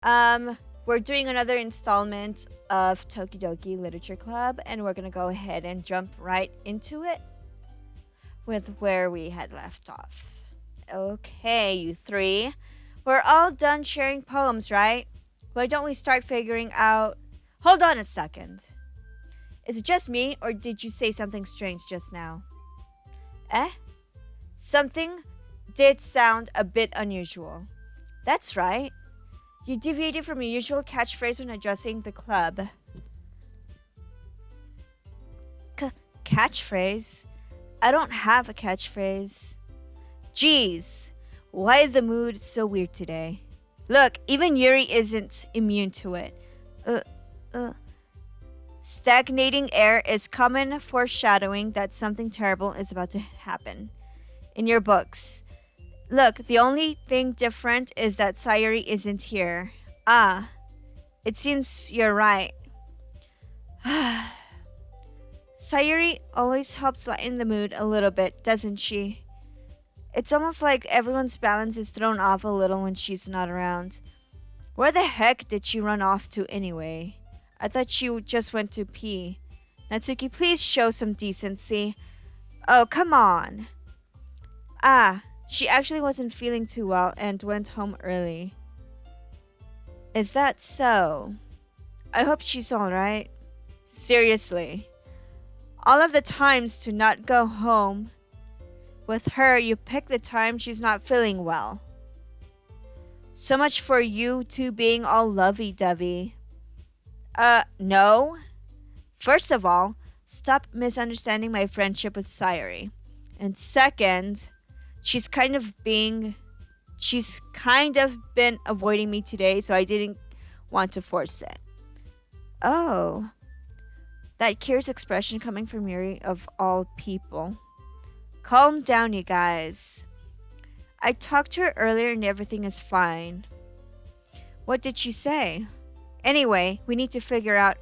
We're doing another installment of Tokidoki Literature Club, and we're gonna go ahead and jump right into it with where we had left off. Okay, you three. We're all done sharing poems, right? Why don't we start figuring out. Hold on a second. Is it just me, or did you say something strange just now? Eh? Something did sound a bit unusual. That's right. You deviated from your usual catchphrase when addressing the club. Catchphrase? I don't have a catchphrase. Jeez, why is the mood so weird today? Look, even Yuri isn't immune to it. Uh, uh. Stagnating air is common foreshadowing that something terrible is about to happen. In your books. Look, the only thing different is that Sayori isn't here. Ah, it seems you're right. Sayori always helps lighten the mood a little bit, doesn't she? It's almost like everyone's balance is thrown off a little when she's not around. Where the heck did she run off to anyway? I thought she just went to pee. Natsuki, please show some decency. Oh, come on. Ah, she actually wasn't feeling too well and went home early. Is that so? I hope she's alright. Seriously. All of the times to not go home with her, you pick the time she's not feeling well. So much for you two being all lovey-dovey. No. First of all, stop misunderstanding my friendship with Sayori. And second, she's kind of been avoiding me today, so I didn't want to force it. Oh. That curious expression coming from Yuri of all people. Calm down, you guys. I talked to her earlier and everything is fine. What did she say? Anyway, we need to figure out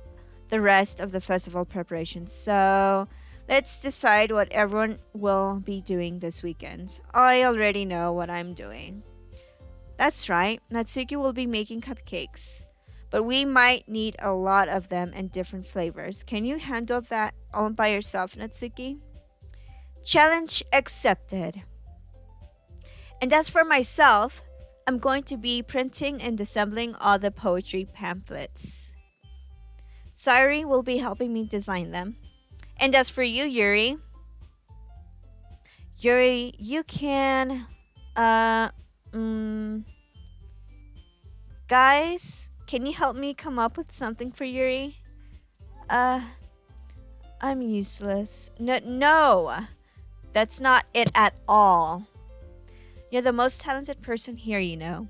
the rest of the festival preparations. So, let's decide what everyone will be doing this weekend. I already know what I'm doing. That's right, Natsuki will be making cupcakes. But we might need a lot of them and different flavors. Can you handle that all by yourself, Natsuki? Challenge accepted. And as for myself, I'm going to be printing and assembling all the poetry pamphlets. Sayori will be helping me design them. And as for you, Yuri, you can, guys, can you help me come up with something for Yuri? I'm useless. No, that's not it at all. You're the most talented person here, you know.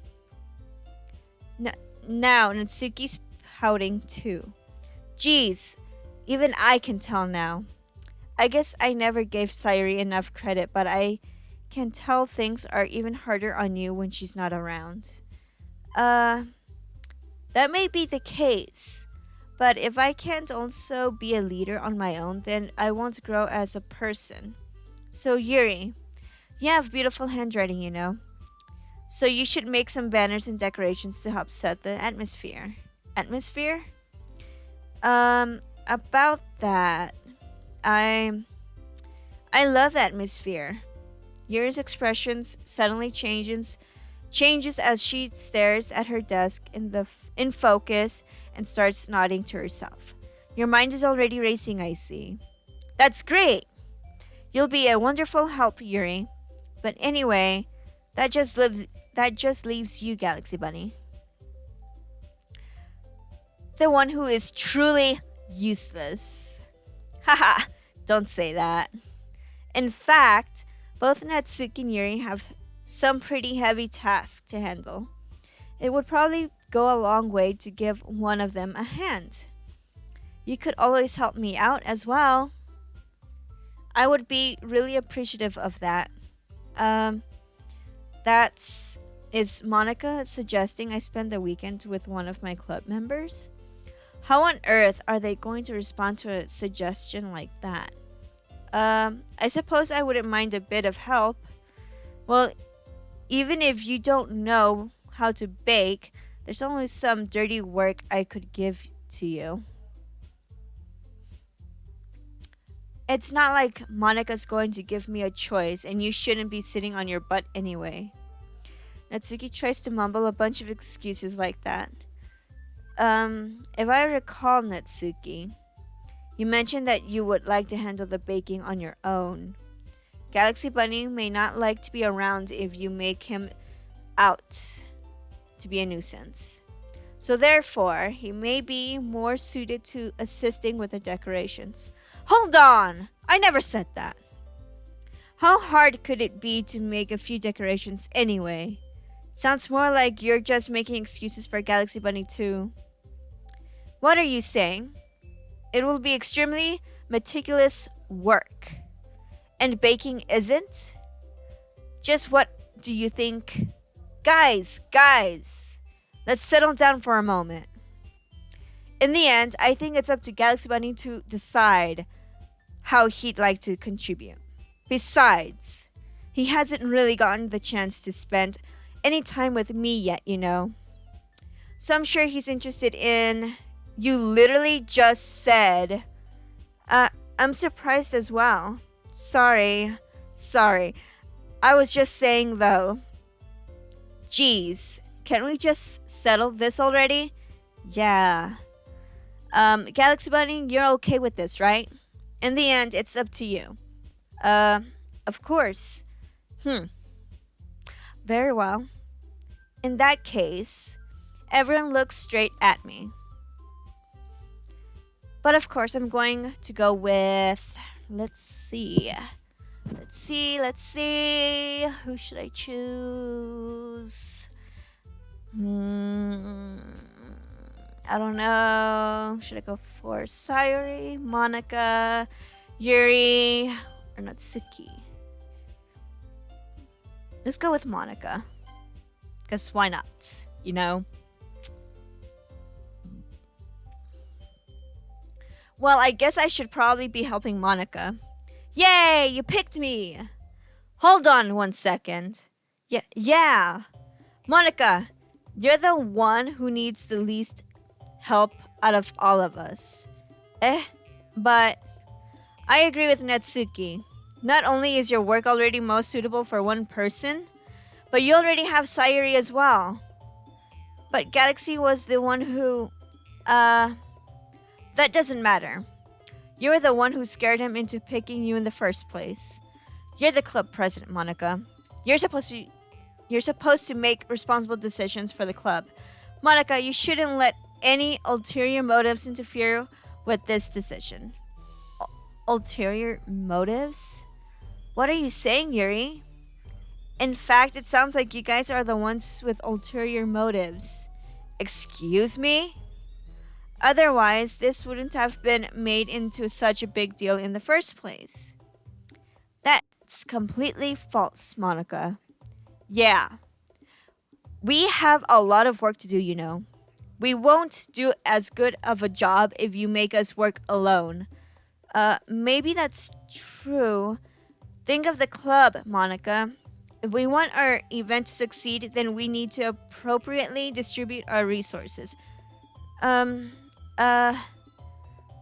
Now, Natsuki's pouting too. Geez, even I can tell now. I guess I never gave Sayori enough credit, but I can tell things are even harder on you when she's not around. That may be the case, but if I can't also be a leader on my own, then I won't grow as a person. So, Yuri, you have beautiful handwriting, you know. So you should make some banners and decorations to help set the atmosphere. Atmosphere? About that, I love atmosphere. Yuri's expressions suddenly changes as she stares at her desk in focus and starts nodding to herself. Your mind is already racing, I see. That's great. You'll be a wonderful help, Yuri. But anyway, that just leaves you, Galaxy Bunny. The one who is truly useless. Haha, don't say that. In fact, both Natsuki and Yuri have some pretty heavy tasks to handle. It would probably go a long way to give one of them a hand. You could always help me out as well. I would be really appreciative of that. Is Monica suggesting I spend the weekend with one of my club members? How on earth are they going to respond to a suggestion like that? I suppose I wouldn't mind a bit of help. Well, even if you don't know how to bake, There's only some dirty work I could give to you. It's not like Monika's going to give me a choice, and you shouldn't be sitting on your butt anyway. Natsuki tries to mumble a bunch of excuses like that. If I recall, Natsuki, you mentioned that you would like to handle the baking on your own. Galaxy Bunny may not like to be around if you make him out to be a nuisance. So therefore, he may be more suited to assisting with the decorations. Hold on! I never said that. How hard could it be to make a few decorations anyway? Sounds more like you're just making excuses for Galaxy Bunny too. What are you saying? It will be extremely meticulous work. And baking isn't? Just what do you think? Guys, let's settle down for a moment. In the end, I think it's up to Galaxy Bunny to decide how he'd like to contribute. Besides, he hasn't really gotten the chance to spend any time with me yet, you know. So I'm sure he's interested in... You literally just said... I'm surprised as well. Sorry. I was just saying though. Geez, can't we just settle this already? Yeah. Galaxy Bunny, you're okay with this, right? In the end, it's up to you. Of course. Very well. In that case, everyone looks straight at me. But of course, I'm going to go with... Let's see. Who should I choose? I don't know. Should I go for Sayori, Monika, Yuri, or Natsuki? Let's go with Monika. Because why not? You know? Well, I guess I should probably be helping Monika. Yay! You picked me! Hold on 1 second. Yeah. Monika, you're the one who needs the least help out of all of us. But I agree with Natsuki. Not only is your work already most suitable for one person, but you already have Sayuri as well. But Galaxy was the one who... That doesn't matter. You were the one who scared him into picking you in the first place. You're the club president, Monika. You're supposed to make responsible decisions for the club. Monika, you shouldn't let any ulterior motives interfere with this decision. Ulterior motives? What are you saying, Yuri? In fact, it sounds like you guys are the ones with ulterior motives. Excuse me? Otherwise, this wouldn't have been made into such a big deal in the first place. That's completely false, Monika. Yeah. We have a lot of work to do, you know. We won't do as good of a job if you make us work alone. Maybe that's true. Think of the club, Monika. If we want our event to succeed, then we need to appropriately distribute our resources.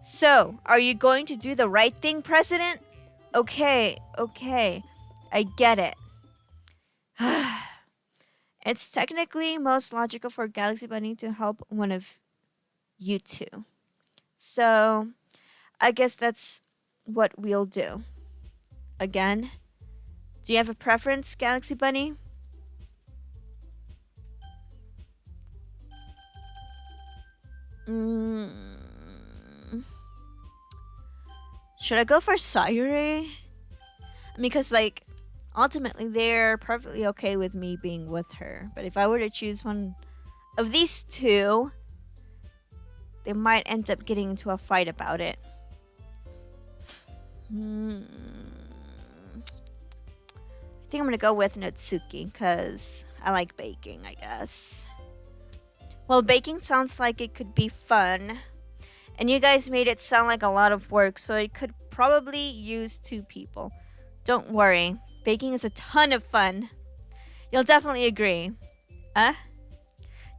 So, are you going to do the right thing, President? Okay. I get it. It's technically most logical for Galaxy Bunny to help one of you two. So, I guess that's what we'll do. Again, do you have a preference, Galaxy Bunny? Should I go for Sayuri? Because, like, ultimately they're perfectly okay with me being with her. But if I were to choose one of these two, they might end up getting into a fight about it. I think I'm gonna go with Natsuki because I like baking, I guess. Well, baking sounds like it could be fun. And you guys made it sound like a lot of work, so it could probably use 2 people. Don't worry, baking is a ton of fun. You'll definitely agree. Huh?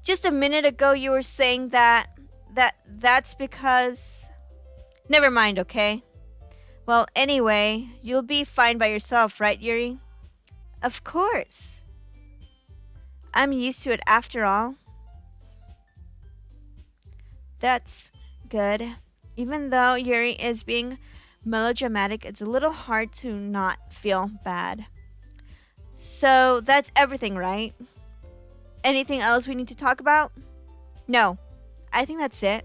Just a minute ago you were saying that's because. Never mind, okay? Well, anyway, you'll be fine by yourself, right, Yuri? Of course. I'm used to it after all. That's good. Even though Yuri is being melodramatic, it's a little hard to not feel bad. So that's everything, right? Anything else we need to talk about? No, I think that's it.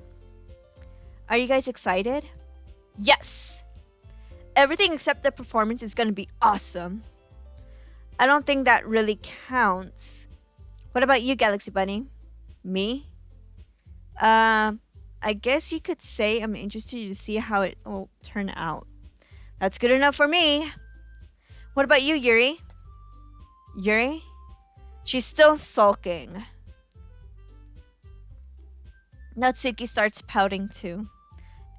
Are you guys excited? Yes! Everything except the performance is gonna be awesome. I don't think that really counts. What about you, Galaxy Bunny? Me? I guess you could say I'm interested to see how it will turn out. That's good enough for me. What about you, Yuri? Yuri? She's still sulking. Natsuki starts pouting too.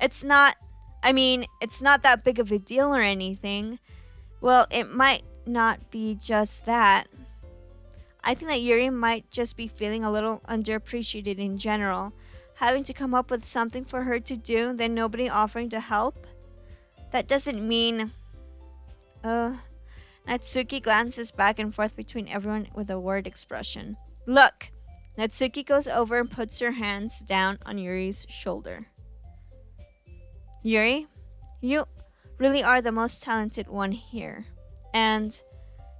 It's not that big of a deal or anything. Well, it might not be just that. I think that Yuri might just be feeling a little underappreciated in general. Having to come up with something for her to do, then nobody offering to help. That doesn't mean. Natsuki glances back and forth between everyone with a worried expression. Look! Natsuki goes over and puts her hands down on Yuri's shoulder. Yuri, you really are the most talented one here. And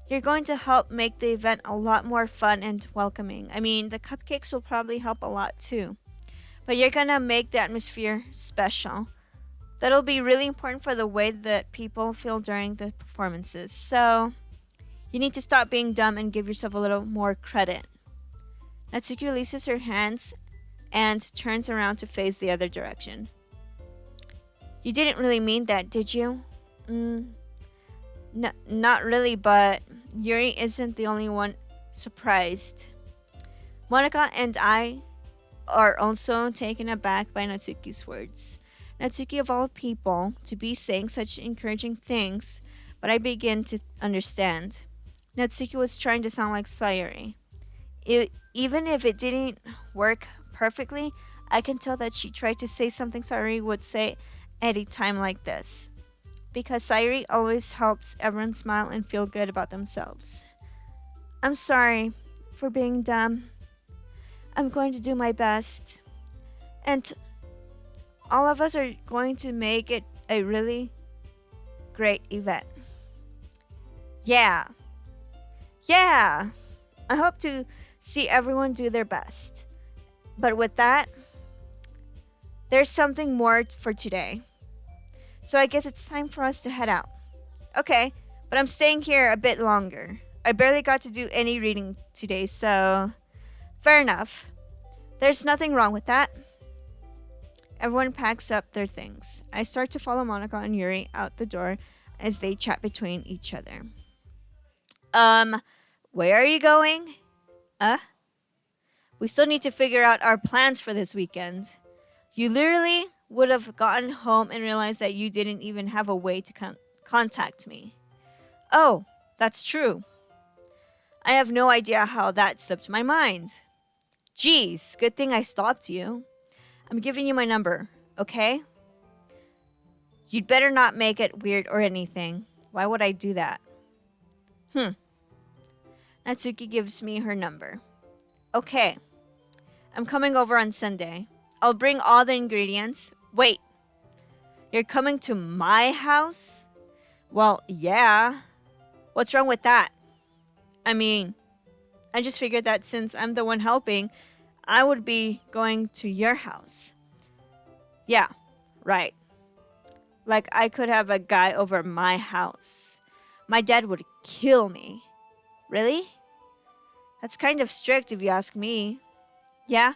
you're going to help make the event a lot more fun and welcoming. I mean, the cupcakes will probably help a lot too. But you're gonna make the atmosphere special. That'll be really important for the way that people feel during the performances. So, you need to stop being dumb and give yourself a little more credit. Natsuki releases her hands and turns around to face the other direction. You didn't really mean that, did you? Not really, but Yuri isn't the only one surprised. Monica and I are also taken aback by Natsuki's words. Natsuki, of all people, to be saying such encouraging things, but I begin to understand. Natsuki was trying to sound like Sayori. Even if it didn't work perfectly, I can tell that she tried to say something Sayori would say at a time like this. Because Sayori always helps everyone smile and feel good about themselves. I'm sorry for being dumb. I'm going to do my best. And all of us are going to make it a really great event. Yeah. Yeah. I hope to see everyone do their best. But with that, there's something more for today. So I guess it's time for us to head out. Okay, but I'm staying here a bit longer. I barely got to do any reading today, so fair enough. There's nothing wrong with that. Everyone packs up their things. I start to follow Monica and Yuri out the door as they chat between each other. Where are you going? We still need to figure out our plans for this weekend. You literally would have gotten home and realized that you didn't even have a way to contact me. Oh, that's true. I have no idea how that slipped my mind. Geez, good thing I stopped you. I'm giving you my number, okay? You'd better not make it weird or anything. Why would I do that? Natsuki gives me her number. Okay, I'm coming over on Sunday. I'll bring all the ingredients. Wait, you're coming to my house? Well, yeah. What's wrong with that? I mean, I just figured that since I'm the one helping, I would be going to your house. Yeah, right. Like I could have a guy over my house. My dad would kill me. Really? That's kind of strict if you ask me. Yeah?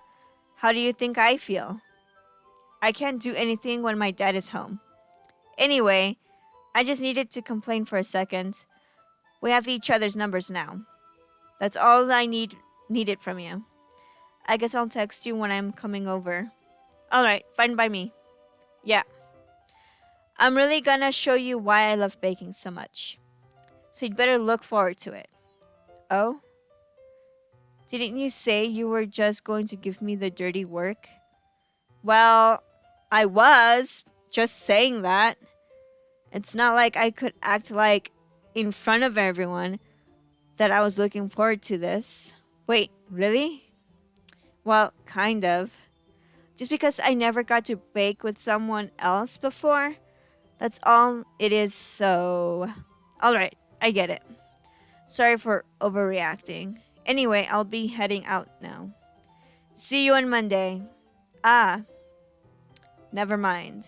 How do you think I feel? I can't do anything when my dad is home. Anyway, I just needed to complain for a second. We have each other's numbers now. That's all I needed from you. I guess I'll text you when I'm coming over. Alright, fine by me. Yeah. I'm really gonna show you why I love baking so much. So you'd better look forward to it. Oh? Didn't you say you were just going to give me the dirty work? Well, I was just saying that. It's not like I could act like in front of everyone that I was looking forward to this. Wait, really? Well, kind of. Just because I never got to bake with someone else before, that's all it is, so. Alright, I get it. Sorry for overreacting. Anyway, I'll be heading out now. See you on Monday. Ah, never mind.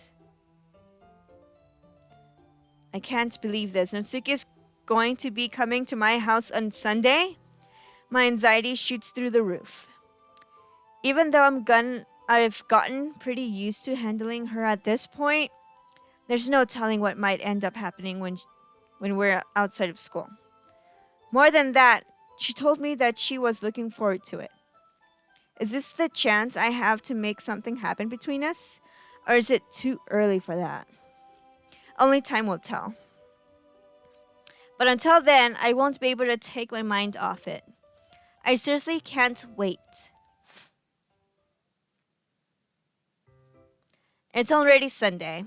I can't believe this. Natsuki is going to be coming to my house on Sunday? My anxiety shoots through the roof. Even though I've gotten pretty used to handling her at this point, there's no telling what might end up happening when we're outside of school. More than that, she told me that she was looking forward to it. Is this the chance I have to make something happen between us? Or is it too early for that? Only time will tell. But until then, I won't be able to take my mind off it. I seriously can't wait. It's already Sunday.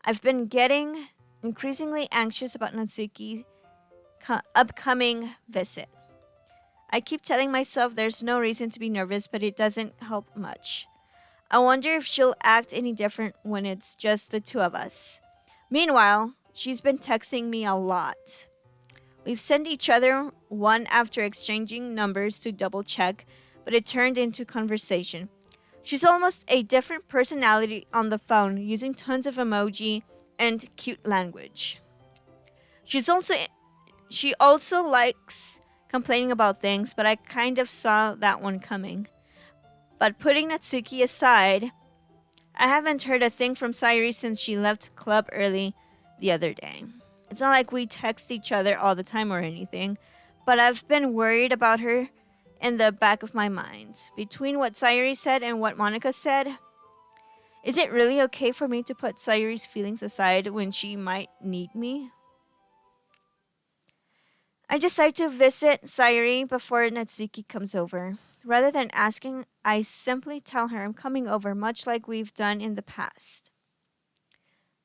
I've been getting increasingly anxious about Natsuki's upcoming visit. I keep telling myself there's no reason to be nervous, but it doesn't help much. I wonder if she'll act any different when it's just the two of us. Meanwhile, she's been texting me a lot. We've sent each other one after exchanging numbers to double check, but it turned into conversation. She's almost a different personality on the phone, using tons of emoji and cute language. She also likes complaining about things, but I kind of saw that one coming. But putting Natsuki aside, I haven't heard a thing from Sayori since she left club early the other day. It's not like we text each other all the time or anything, but I've been worried about her in the back of my mind. Between what Sayori said and what Monica said, is it really okay for me to put Sayori's feelings aside when she might need me? I decide to visit Sayori before Natsuki comes over. Rather than asking, I simply tell her I'm coming over, much like we've done in the past.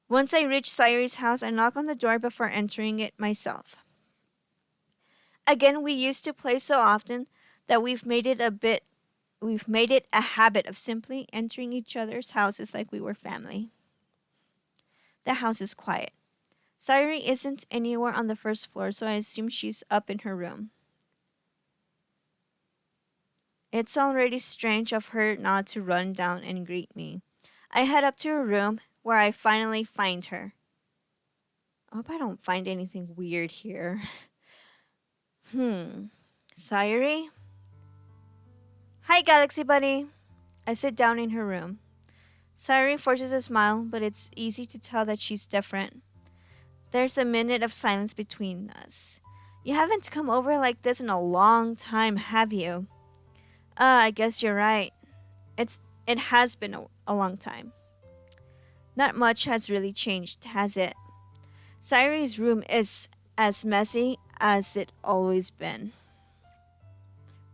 Once I reach Sayori's house, I knock on the door before entering it myself. Again, we used to play so often that we've made it a habit of simply entering each other's houses like we were family. The house is quiet. Sayori isn't anywhere on the first floor, so I assume she's up in her room. It's already strange of her not to run down and greet me. I head up to her room, where I finally find her. I hope I don't find anything weird here. Sayori? Hi, Galaxy Bunny. I sit down in her room. Sayori forces a smile, but it's easy to tell that she's different. There's a minute of silence between us. You haven't come over like this in a long time, have you? I guess you're right. It has been a long time. Not much has really changed, has it? Sayori's room is as messy as it always been.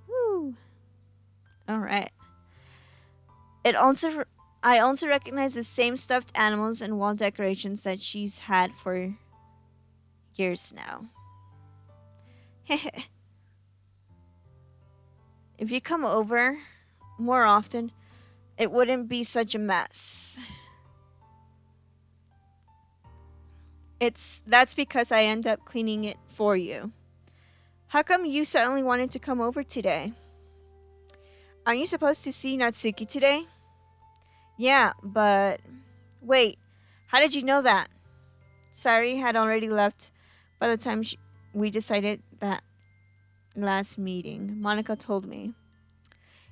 Woo. Alright. I also recognize the same stuffed animals and wall decorations that she's had for years now. If you come over more often, it wouldn't be such a mess. That's because I end up cleaning it for you. How come you suddenly wanted to come over today? Aren't you supposed to see Natsuki today? Yeah, but wait, how did you know that? Sayori had already left by the time we decided that last meeting. Monica told me.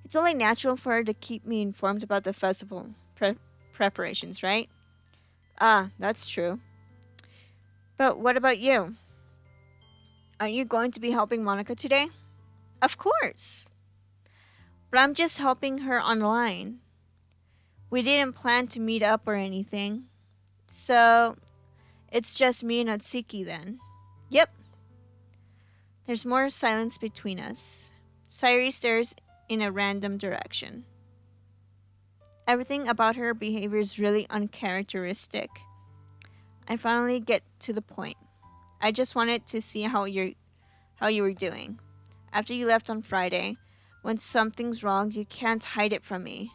It's only natural for her to keep me informed about the festival preparations, right? Ah, that's true. But what about you? Are you going to be helping Monica today? Of course. But I'm just helping her online. We didn't plan to meet up or anything. So, it's just me and Natsuki then. Yep. There's more silence between us. Sayori stares in a random direction. Everything about her behavior is really uncharacteristic. I finally get to the point. I just wanted to see how you were doing. After you left on Friday, when something's wrong, you can't hide it from me.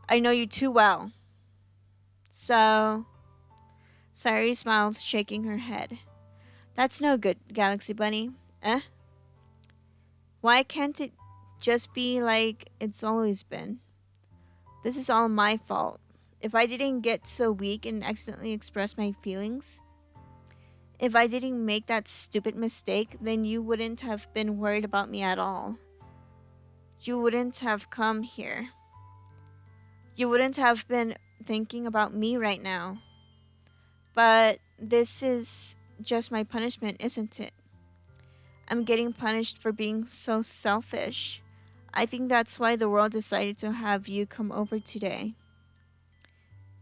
I know you too well. So, Sayori smiles, shaking her head. That's no good, Galaxy Bunny. Eh? Why can't it just be like it's always been? This is all my fault. If I didn't get so weak and accidentally express my feelings, if I didn't make that stupid mistake, then you wouldn't have been worried about me at all. You wouldn't have come here. You wouldn't have been thinking about me right now. But this is just my punishment, isn't it? I'm getting punished for being so selfish. I think that's why the world decided to have you come over today.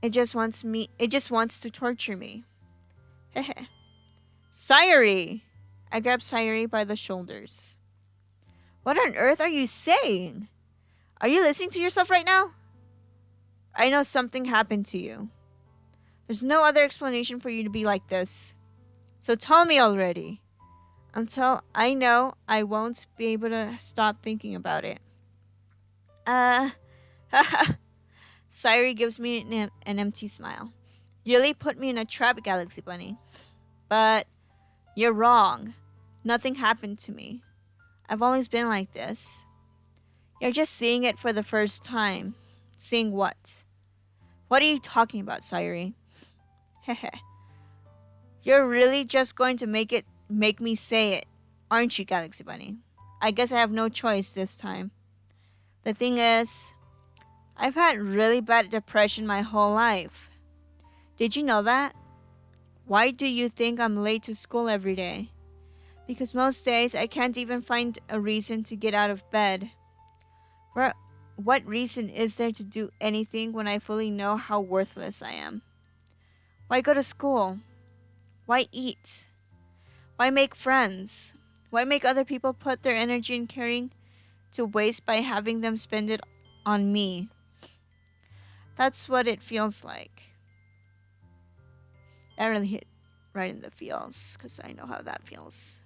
It just wants to torture me. Hehe. Sayori! I grab Sayori by the shoulders. What on earth are you saying? Are you listening to yourself right now? I know something happened to you. There's no other explanation for you to be like this. So tell me already. Until I know, I won't be able to stop thinking about it. Haha. Sayori gives me an empty smile. You really put me in a trap, Galaxy Bunny. But you're wrong. Nothing happened to me. I've always been like this. You're just seeing it for the first time. Seeing what? What are you talking about, Sayori? Hehe. You're really just going to make me say it, aren't you, Galaxy Bunny? I guess I have no choice this time. The thing is, I've had really bad depression my whole life. Did you know that? Why do you think I'm late to school every day? Because most days I can't even find a reason to get out of bed. What reason is there to do anything when I fully know how worthless I am? Why go to school? Why eat? Why make friends? Why make other people put their energy and caring to waste by having them spend it on me? That's what it feels like. That really hit right in the feels, because I know how that feels.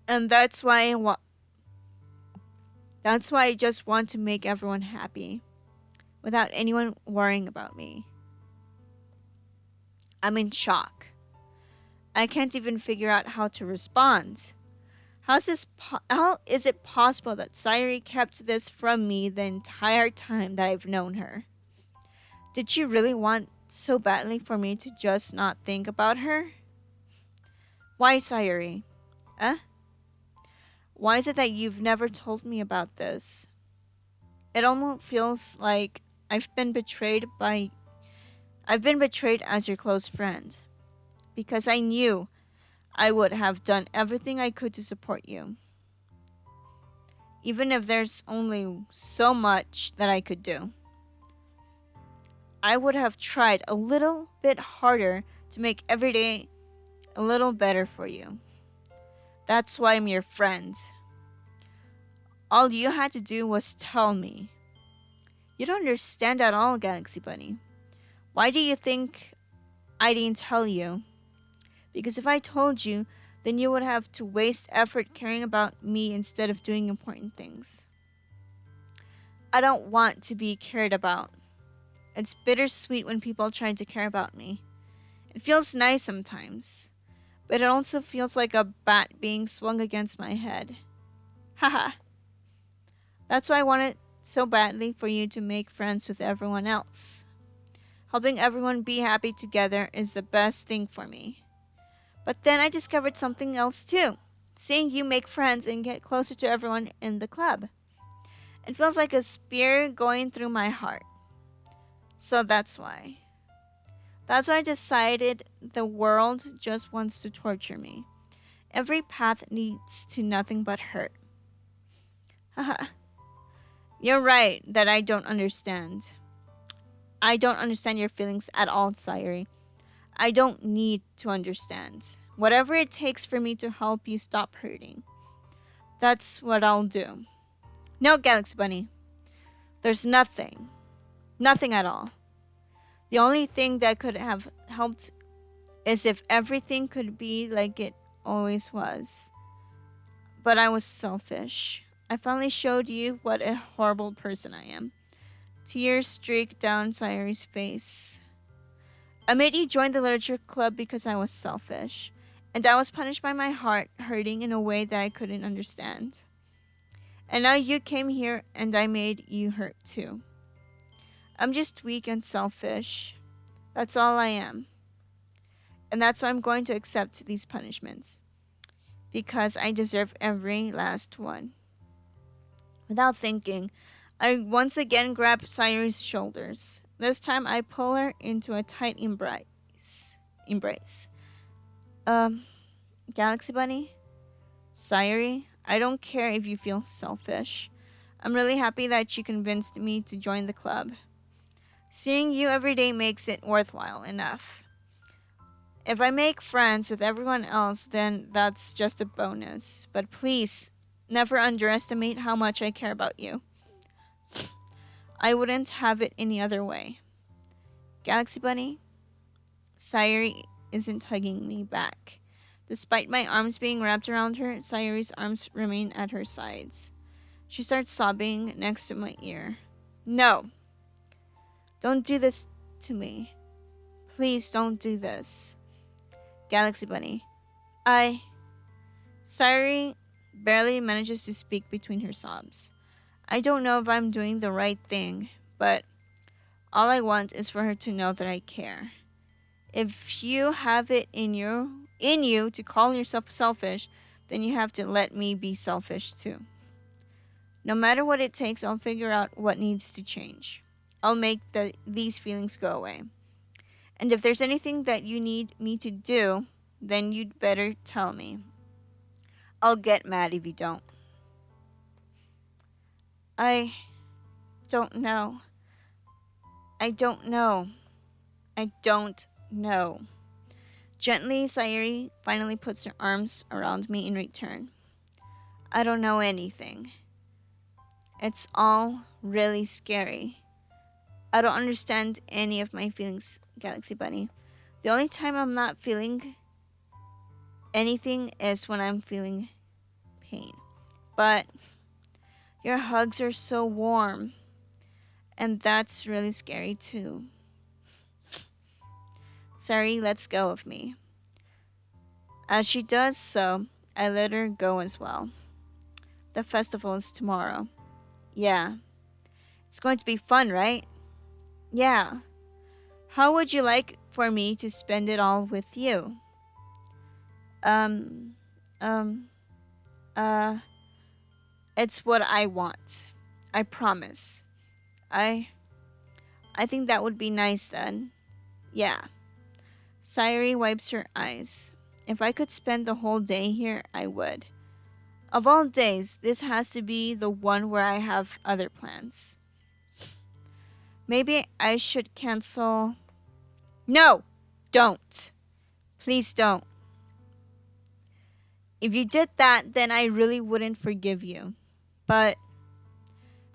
And that's why I just want to make everyone happy without anyone worrying about me. I'm in shock. I can't even figure out how to respond. How is it possible that Sayori kept this from me the entire time that I've known her? Did she really want so badly for me to just not think about her? Why, Sayori? Eh? Why is it that you've never told me about this? It almost feels like I've been betrayed as your close friend. Because I knew I would have done everything I could to support you. Even if there's only so much that I could do. I would have tried a little bit harder to make every day a little better for you. That's why I'm your friend. All you had to do was tell me. You don't understand at all, Galaxy Bunny. Why do you think I didn't tell you? Because if I told you, then you would have to waste effort caring about me instead of doing important things. I don't want to be cared about. It's bittersweet when people try to care about me. It feels nice sometimes, but it also feels like a bat being swung against my head. Haha. That's why I wanted so badly for you to make friends with everyone else. Helping everyone be happy together is the best thing for me. But then I discovered something else too. Seeing you make friends and get closer to everyone in the club. It feels like a spear going through my heart. So that's why. That's why I decided the world just wants to torture me. Every path leads to nothing but hurt. Haha. You're right that I don't understand. I don't understand your feelings at all, Sayori. I don't need to understand. Whatever it takes for me to help you stop hurting, that's what I'll do. No, Galaxy Bunny. There's nothing. Nothing at all. The only thing that could have helped is if everything could be like it always was. But I was selfish. I finally showed you what a horrible person I am. Tears streaked down Sayori's face. I made you join the literature club because I was selfish, and I was punished by my heart hurting in a way that I couldn't understand. And now you came here and I made you hurt too. I'm just weak and selfish. That's all I am. And that's why I'm going to accept these punishments. Because I deserve every last one. Without thinking, I once again grab Sayori's shoulders. This time I pull her into a tight embrace. Um, Galaxy Bunny? Sayori, I don't care if you feel selfish. I'm really happy that you convinced me to join the club. Seeing you every day makes it worthwhile enough. If I make friends with everyone else, then that's just a bonus. But please, never underestimate how much I care about you. I wouldn't have it any other way. Galaxy Bunny? Sayori isn't hugging me back. Despite my arms being wrapped around her, Sayori's arms remain at her sides. She starts sobbing next to my ear. No! Don't do this to me. Please don't do this. Galaxy Bunny. Sayori barely manages to speak between her sobs. I don't know if I'm doing the right thing, but all I want is for her to know that I care. If you have it in you to call yourself selfish, then you have to let me be selfish too. No matter what it takes, I'll figure out what needs to change. I'll make these feelings go away. And if there's anything that you need me to do, then you'd better tell me. I'll get mad if you don't. I don't know. I don't know. I don't know. Gently, Sayori finally puts her arms around me in return. I don't know anything. It's all really scary. I don't understand any of my feelings, Galaxy Bunny. The only time I'm not feeling anything is when I'm feeling pain. But your hugs are so warm, and that's really scary too. Sayori lets go of me. As she does so, I let her go as well. The festival is tomorrow. Yeah. It's going to be fun, right? Yeah. How would you like for me to spend it all with you? Um, um, uh, it's what I want. I promise. I think that would be nice then. Yeah. Sayori wipes her eyes. If I could spend the whole day here, I would. Of all days, this has to be the one where I have other plans. Maybe I should cancel. No! Don't! Please don't. If you did that, then I really wouldn't forgive you. But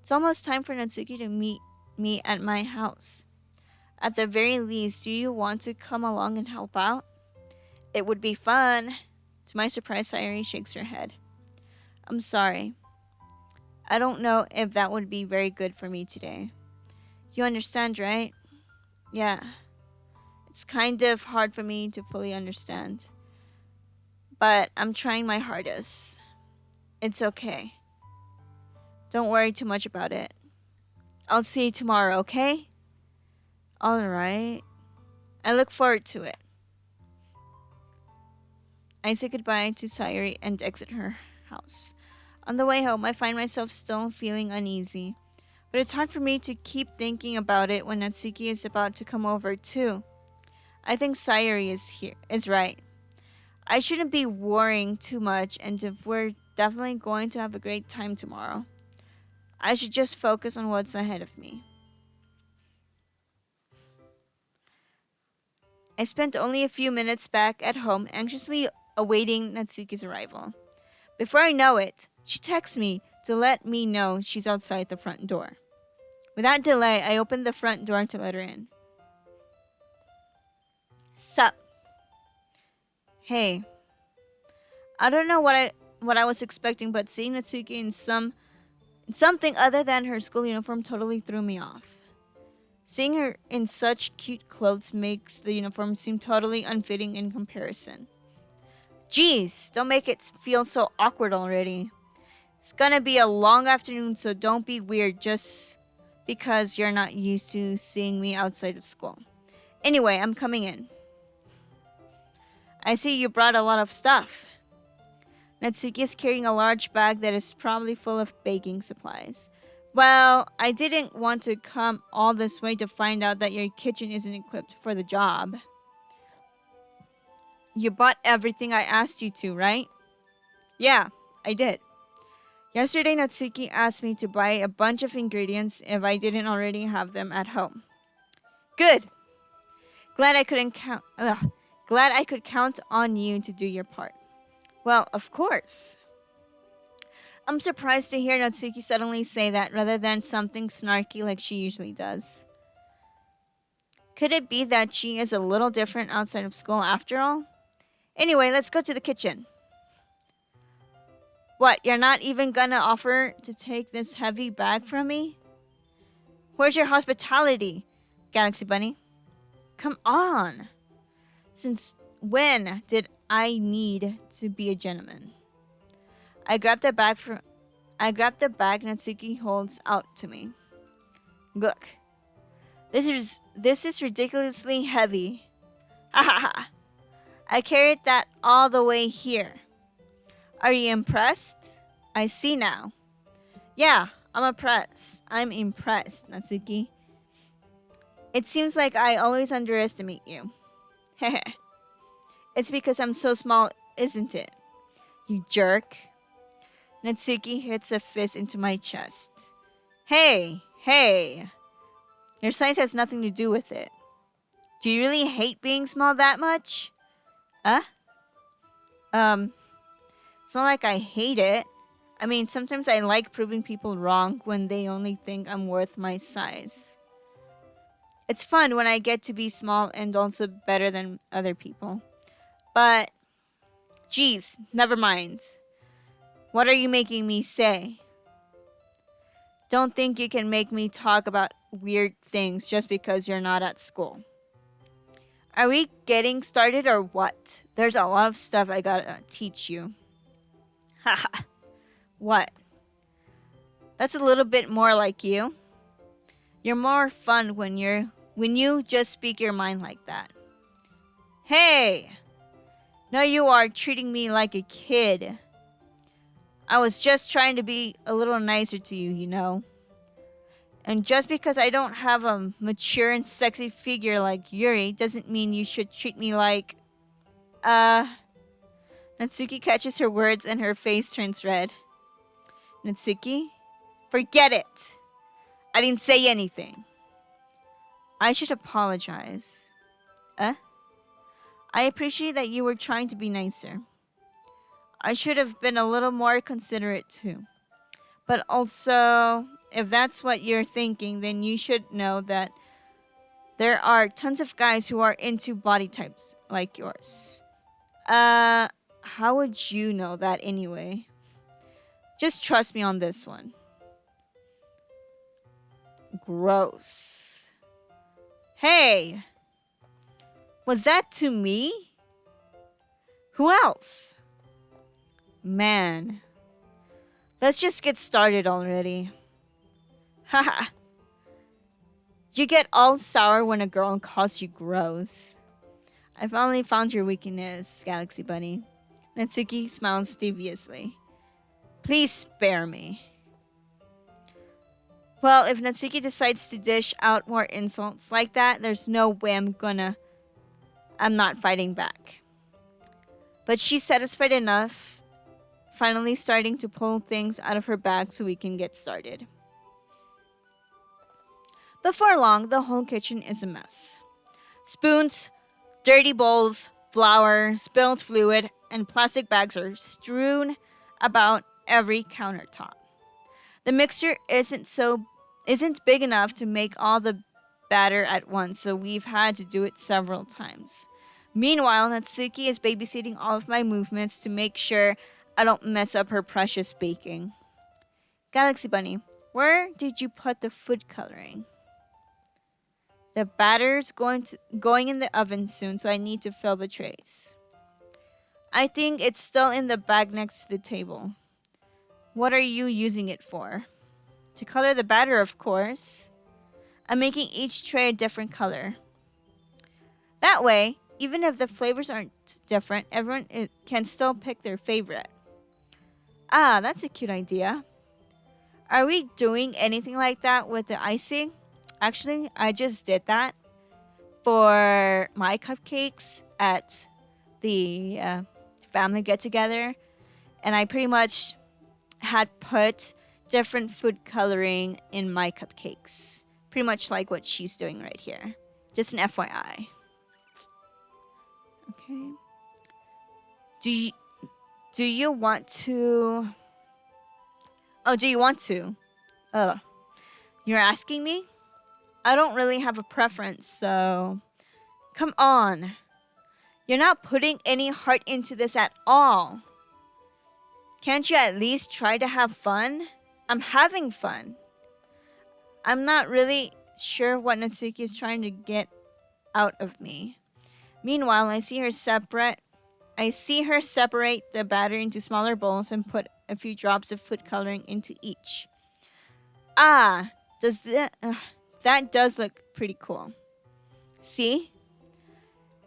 it's almost time for Natsuki to meet me at my house. At the very least, do you want to come along and help out? It would be fun. To my surprise, Sayori shakes her head. I'm sorry. I don't know if that would be very good for me today. You understand, right? Yeah. It's kind of hard for me to fully understand. But I'm trying my hardest. It's okay. Don't worry too much about it. I'll see you tomorrow, okay? Alright. I look forward to it. I say goodbye to Sayori and exit her house. On the way home, I find myself still feeling uneasy. But it's hard for me to keep thinking about it when Natsuki is about to come over too. I think Sayori is right. I shouldn't be worrying too much, and if we're definitely going to have a great time tomorrow, I should just focus on what's ahead of me. I spent only a few minutes back at home anxiously awaiting Natsuki's arrival. Before I know it, she texts me to let me know she's outside the front door. Without delay, I opened the front door to let her in. Sup? Hey. I don't know what I was expecting, but seeing Natsuki in something other than her school uniform totally threw me off. Seeing her in such cute clothes makes the uniform seem totally unfitting in comparison. Jeez, don't make it feel so awkward already. It's gonna be a long afternoon, so don't be weird just because you're not used to seeing me outside of school. Anyway, I'm coming in. I see you brought a lot of stuff. Natsuki is carrying a large bag that is probably full of baking supplies. Well, I didn't want to come all this way to find out that your kitchen isn't equipped for the job. You bought everything I asked you to, right? Yeah, I did. Yesterday, Natsuki asked me to buy a bunch of ingredients if I didn't already have them at home. Good. Glad I could count on you to do your part. Well, of course. I'm surprised to hear Natsuki suddenly say that rather than something snarky like she usually does. Could it be that she is a little different outside of school after all? Anyway, let's go to the kitchen. What, you're not even gonna offer to take this heavy bag from me? Where's your hospitality, Galaxy Bunny? Come on. Since when did I need to be a gentleman? I grabbed the bag Natsuki holds out to me. Look. This is ridiculously heavy. Ha ha ha. I carried that all the way here. Are you impressed? I see now. Yeah, I'm impressed, Natsuki. It seems like I always underestimate you. Heh. It's because I'm so small, isn't it? You jerk. Natsuki hits a fist into my chest. Hey! Your size has nothing to do with it. Do you really hate being small that much? Huh? It's not like I hate it. I mean, sometimes I like proving people wrong when they only think I'm worth my size. It's fun when I get to be small and also better than other people. But, geez, never mind. What are you making me say? Don't think you can make me talk about weird things just because you're not at school. Are we getting started or what? There's a lot of stuff I gotta teach you. Haha. What? That's a little bit more like you. You're more fun when you just speak your mind like that. Hey! No, you are treating me like a kid. I was just trying to be a little nicer to you, you know. And just because I don't have a mature and sexy figure like Yuri doesn't mean you should treat me like... Natsuki catches her words and her face turns red. Natsuki? Forget it! I didn't say anything. I should apologize. I appreciate that you were trying to be nicer. I should have been a little more considerate too. But also, if that's what you're thinking, then you should know that there are tons of guys who are into body types like yours. How would you know that anyway? Just trust me on this one. Gross. Hey! Was that to me? Who else? Man. Let's just get started already. Haha. You get all sour when a girl calls you gross. I finally found your weakness, Galaxy Bunny. Natsuki smiles deviously. Please spare me. Well, if Natsuki decides to dish out more insults like that, there's no way I'm not fighting back. But she's satisfied enough, finally starting to pull things out of her bag so we can get started. Before long, the whole kitchen is a mess. Spoons, Dirty bowls, flour, spilled fluid, and plastic bags are strewn about every countertop. The mixture isn't big enough to make all the batter at once, so we've had to do it several times. Meanwhile, Natsuki is babysitting all of my movements to make sure I don't mess up her precious baking. Galaxy Bunny, where did you put the food coloring? The batter's going in the oven soon, so I need to fill the trays. I think it's still in the bag next to the table. What are you using it for? To color the batter, of course. I'm making each tray a different color. That way, even if the flavors aren't different, everyone can still pick their favorite. Ah, that's a cute idea. Are we doing anything like that with the icing? Actually, I just did that for my cupcakes at the family get-together. And I pretty much had put different food coloring in my cupcakes. Pretty much like what she's doing right here. Just an FYI. Okay. Do you want to... Oh, do you want to? Oh. You're asking me? I don't really have a preference, so... Come on. You're not putting any heart into this at all. Can't you at least try to have fun? I'm having fun. I'm not really sure what Natsuki is trying to get out of me. Meanwhile, I see her separate the batter into smaller bowls and put a few drops of food coloring into each. Ah, that does look pretty cool. See?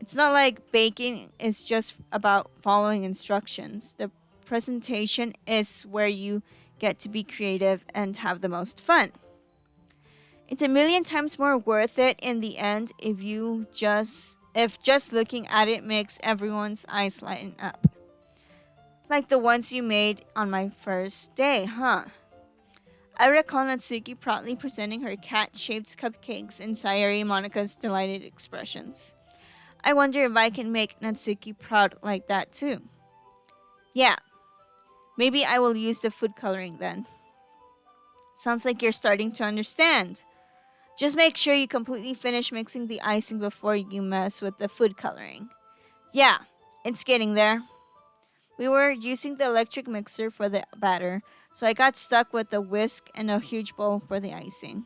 It's not like baking is just about following instructions. The presentation is where you get to be creative and have the most fun. It's a million times more worth it in the end if just looking at it makes everyone's eyes lighten up. Like the ones you made on my first day, huh? I recall Natsuki proudly presenting her cat-shaped cupcakes and Sayori Monika's delighted expressions. I wonder if I can make Natsuki proud like that too. Yeah, maybe I will use the food coloring then. Sounds like you're starting to understand. Just make sure you completely finish mixing the icing before you mess with the food coloring. Yeah, it's getting there. We were using the electric mixer for the batter, so I got stuck with the whisk and a huge bowl for the icing.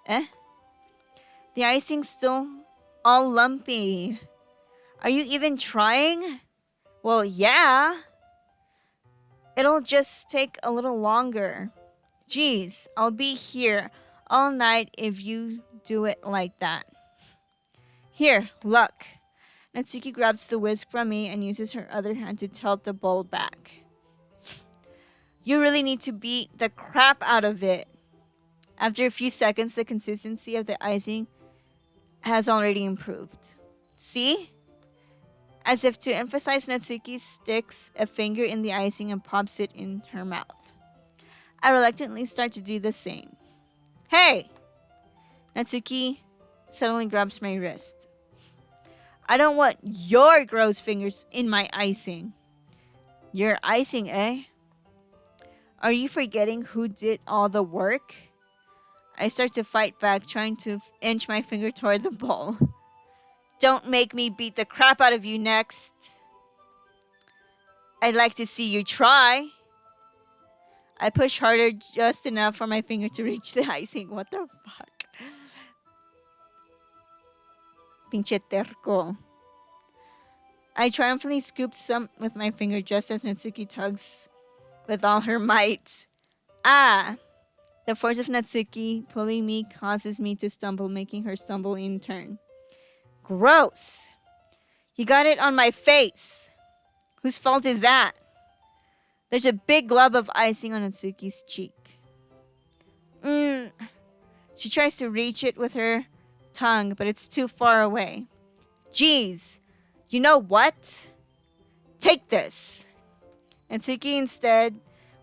The icing's still all lumpy. Are you even trying? Well, yeah. It'll just take a little longer. Geez, I'll be here all night if you do it like that. Here, look. Natsuki grabs the whisk from me and uses her other hand to tilt the bowl back. You really need to beat the crap out of it. After a few seconds, the consistency of the icing has already improved. See? As if to emphasize, Natsuki sticks a finger in the icing and pops it in her mouth. I reluctantly start to do the same. Hey! Natsuki suddenly grabs my wrist. I don't want your gross fingers in my icing. Your icing, eh? Are you forgetting who did all the work? I start to fight back, trying to inch my finger toward the bowl. Don't make me beat the crap out of you next. I'd like to see you try. I push harder just enough for my finger to reach the icing. What the fuck? Pinche terco. I triumphantly scooped some with my finger just as Natsuki tugs with all her might. Ah! The force of Natsuki pulling me causes me to stumble, making her stumble in turn. Gross! You got it on my face! Whose fault is that? There's a big glob of icing on Natsuki's cheek. She tries to reach it with her tongue, but it's too far away. Jeez! You know what? Take this! Natsuki instead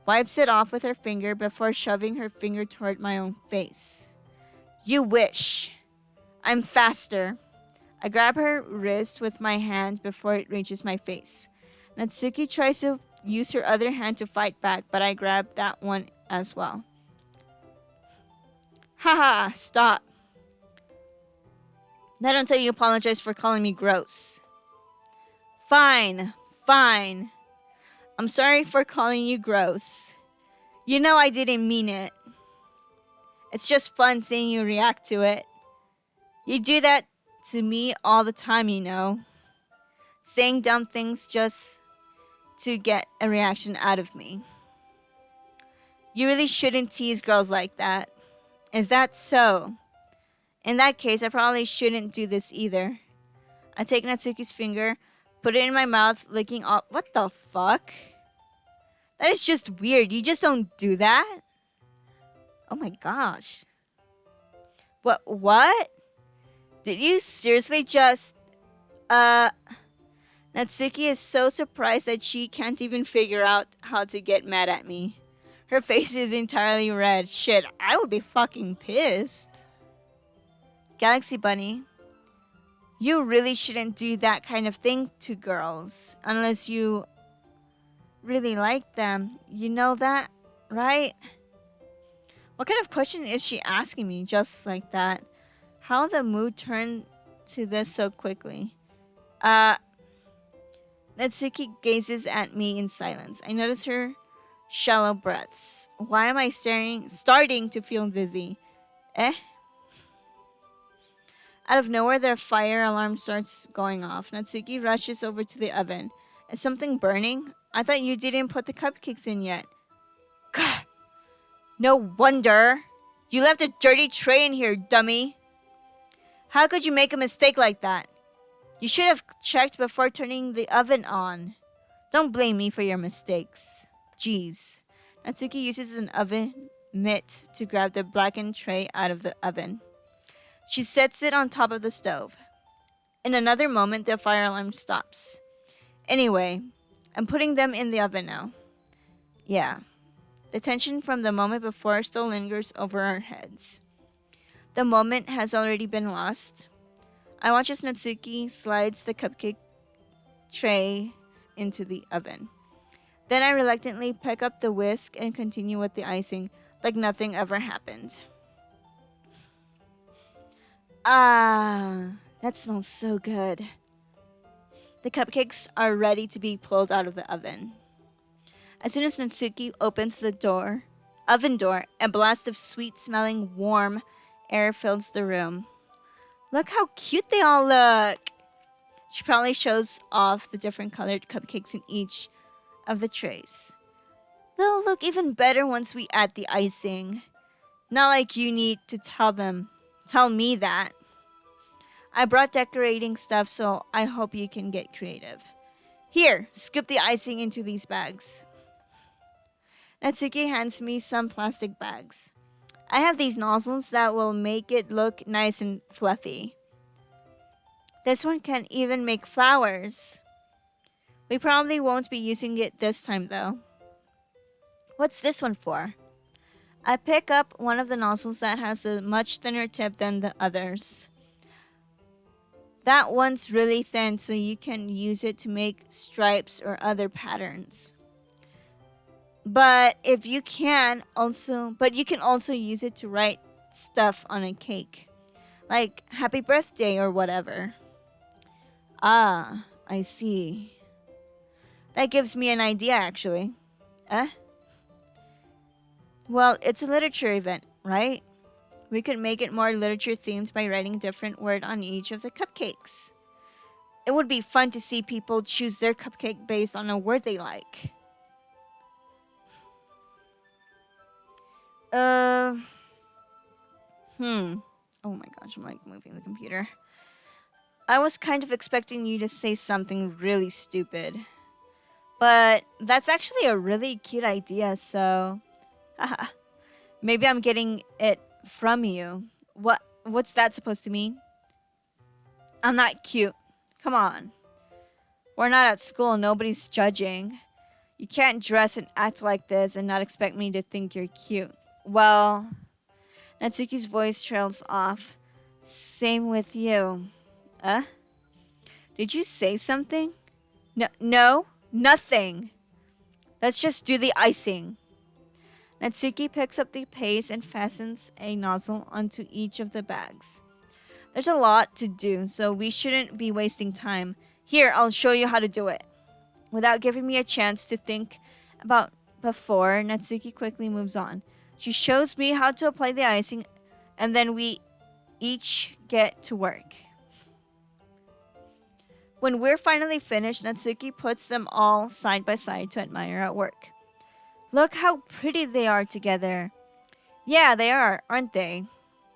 wipes it off with her finger before shoving her finger toward my own face. You wish. I'm faster. I grab her wrist with my hand before it reaches my face. Natsuki tries to use her other hand to fight back, but I grab that one as well. Haha, stop. Not until you apologize for calling me gross. Fine, fine. I'm sorry for calling you gross. You know I didn't mean it. It's just fun seeing you react to it. You do that to me all the time, you know. Saying dumb things just to get a reaction out of me. You really shouldn't tease girls like that. Is that so? In that case, I probably shouldn't do this either. I take Natsuki's finger, put it in my mouth, licking off. What the fuck? That is just weird. You just don't do that? Oh my gosh. What? Did you seriously just... Natsuki is so surprised that she can't even figure out how to get mad at me. Her face is entirely red. Shit, I would be fucking pissed. Galaxy Bunny, you really shouldn't do that kind of thing to girls unless you really like them. You know that, right? What kind of question is she asking me just like that? How the mood turned to this so quickly? Natsuki gazes at me in silence. I notice her shallow breaths. Why am I starting to feel dizzy? Eh? Out of nowhere, the fire alarm starts going off. Natsuki rushes over to the oven. Is something burning? I thought you didn't put the cupcakes in yet. God, no wonder. You left a dirty tray in here, dummy. How could you make a mistake like that? You should have checked before turning the oven on. Don't blame me for your mistakes. Jeez. Natsuki uses an oven mitt to grab the blackened tray out of the oven. She sets it on top of the stove. In another moment, the fire alarm stops. Anyway, I'm putting them in the oven now. Yeah. The tension from the moment before still lingers over our heads. The moment has already been lost. I watch as Natsuki slides the cupcake tray into the oven. Then I reluctantly pick up the whisk and continue with the icing like nothing ever happened. Ah, that smells so good. The cupcakes are ready to be pulled out of the oven. As soon as Natsuki opens the oven door, a blast of sweet-smelling, warm air fills the room. Look how cute they all look! She proudly shows off the different colored cupcakes in each of the trays. They'll look even better once we add the icing. Not like you need to tell me that. I brought decorating stuff, so I hope you can get creative. Here, scoop the icing into these bags. Natsuki hands me some plastic bags. I have these nozzles that will make it look nice and fluffy. This one can even make flowers. We probably won't be using it this time though. What's this one for? I pick up one of the nozzles that has a much thinner tip than the others. That one's really thin, so you can use it to make stripes or other patterns. But you can also use it to write stuff on a cake, like happy birthday or whatever. Ah, I see. That gives me an idea, actually. Well, it's a literature event, right? We could make it more literature themed by writing a different word on each of the cupcakes. It would be fun to see people choose their cupcake based on a word they like. Oh my gosh, I'm like moving the computer. I was kind of expecting you to say something really stupid. But that's actually a really cute idea, so... Haha. Maybe I'm getting it from you. What's that supposed to mean? I'm not cute. Come on. We're not at school, nobody's judging. You can't dress and act like this and not expect me to think you're cute. Well... Natsuki's voice trails off. Same with you. Uh? Did you say something? No, no, nothing. Let's just do the icing. Natsuki picks up the paste and fastens a nozzle onto each of the bags. There's a lot to do, so we shouldn't be wasting time. Here, I'll show you how to do it. Without giving me a chance to think about before, Natsuki quickly moves on. She shows me how to apply the icing, and then we each get to work. When we're finally finished, Natsuki puts them all side by side to admire at work. Look how pretty they are together. Yeah, they are, aren't they?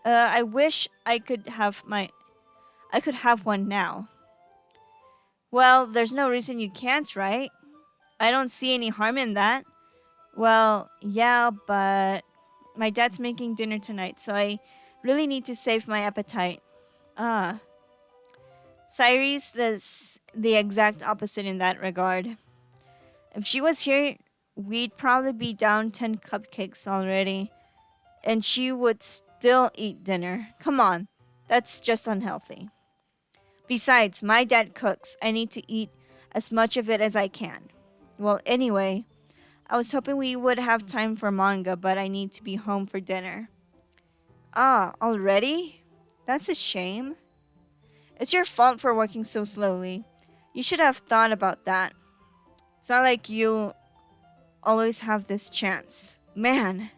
I wish I could have one now. Well, there's no reason you can't, right? I don't see any harm in that. Well, yeah, but my dad's making dinner tonight, so I really need to save my appetite. Ah, Sayori's the exact opposite in that regard. If she was here, we'd probably be down 10 cupcakes already, and she would still eat dinner. Come on, that's just unhealthy. Besides, my dad cooks. I need to eat as much of it as I can. Well, anyway, I was hoping we would have time for manga, but I need to be home for dinner. Ah, already? That's a shame. It's your fault for working so slowly. You should have thought about that. It's not like you'll always have this chance. Man,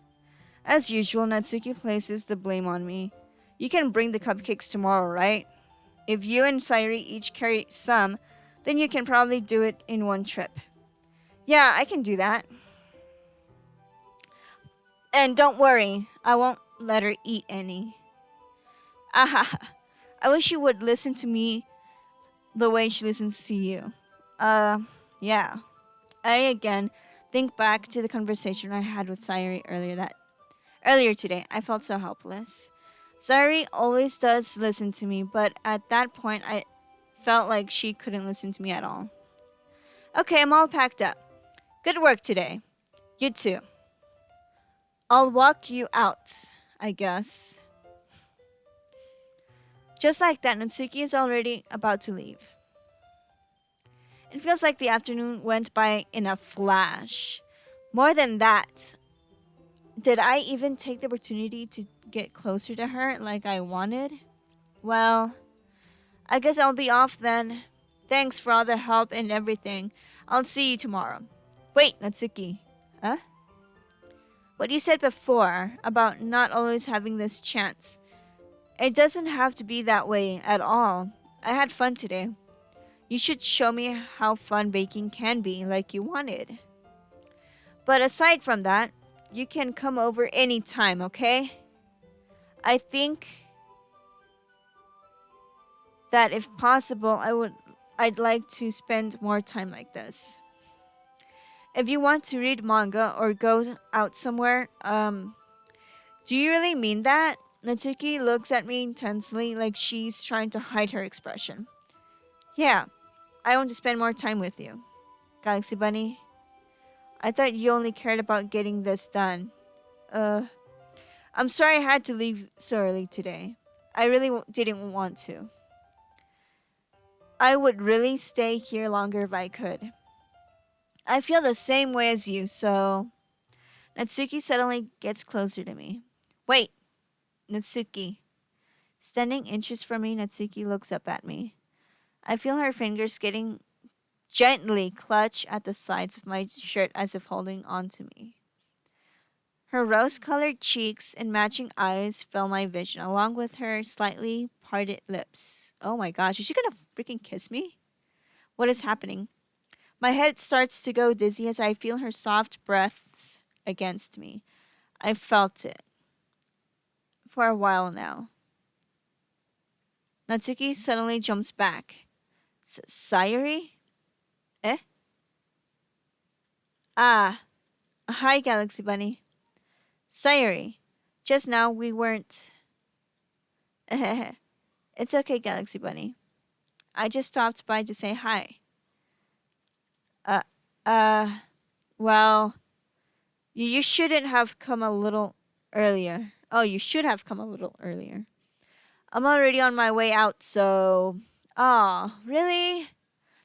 as usual, Natsuki places the blame on me. You can bring the cupcakes tomorrow, right? If you and Sayori each carry some, then you can probably do it in one trip. Yeah, I can do that. And don't worry, I won't let her eat any. Ah, I wish you would listen to me the way she listens to you. Yeah. I again think back to the conversation I had with Sayori earlier today. I felt so helpless. Sayori always does listen to me, but at that point I felt like she couldn't listen to me at all. Okay, I'm all packed up. Good work today. You too. I'll walk you out, I guess. Just like that, Natsuki is already about to leave. It feels like the afternoon went by in a flash. More than that, did I even take the opportunity to get closer to her like I wanted? Well, I guess I'll be off then. Thanks for all the help and everything. I'll see you tomorrow. Wait, Natsuki. Huh? What you said before about not always having this chance. It doesn't have to be that way at all. I had fun today. You should show me how fun baking can be like you wanted. But aside from that, you can come over anytime, okay? I think that if possible, I'd like to spend more time like this. If you want to read manga or go out somewhere, do you really mean that? Natsuki looks at me intensely like she's trying to hide her expression. Yeah, I want to spend more time with you. Galaxy Bunny, I thought you only cared about getting this done. Uh, I'm sorry I had to leave so early today. I really didn't want to. I would really stay here longer if I could. I feel the same way as you, so... Natsuki suddenly gets closer to me. Wait, Natsuki. Standing inches from me, Natsuki looks up at me. I feel her fingers getting gently clutch at the sides of my shirt as if holding on to me. Her rose-colored cheeks and matching eyes fill my vision, along with her slightly parted lips. Oh my gosh, is she gonna freaking kiss me? What is happening? My head starts to go dizzy as I feel her soft breaths against me. I felt it for a while now. Natsuki suddenly jumps back. Sayori? Eh? Ah, hi, Galaxy Bunny. Sayori. Just now we weren't. It's okay, Galaxy Bunny. I just stopped by to say hi. Uh, uh, well, you shouldn't have come a little earlier. Oh, you should have come a little earlier. I'm already on my way out, so Oh, really?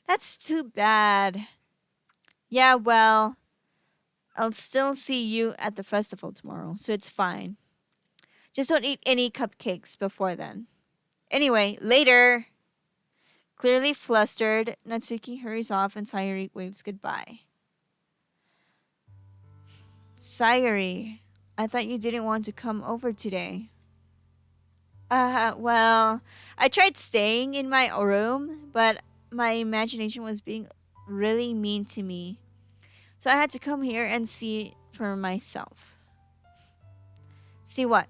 That's too bad. Yeah, well, I'll still see you at the festival tomorrow, so it's fine. Just don't eat any cupcakes before then. Anyway, later. Clearly flustered, Natsuki hurries off and Sayori waves goodbye. Sayori, I thought you didn't want to come over today. Well, I tried staying in my room, but my imagination was being really mean to me. So I had to come here and see for myself. See what?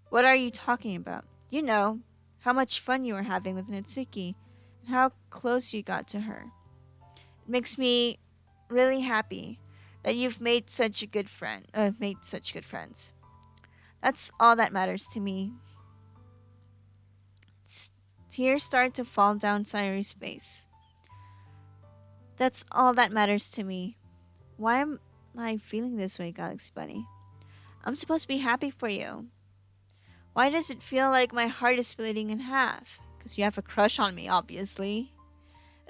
What are you talking about? You know, how much fun you were having with Natsuki and how close you got to her. It makes me really happy that you've made such a good friend, made such good friends. That's all that matters to me. Tears start to fall down Sayori's face. That's all that matters to me. Why am I feeling this way, Galaxy Bunny? I'm supposed to be happy for you. Why does it feel like my heart is splitting in half? Because you have a crush on me, obviously.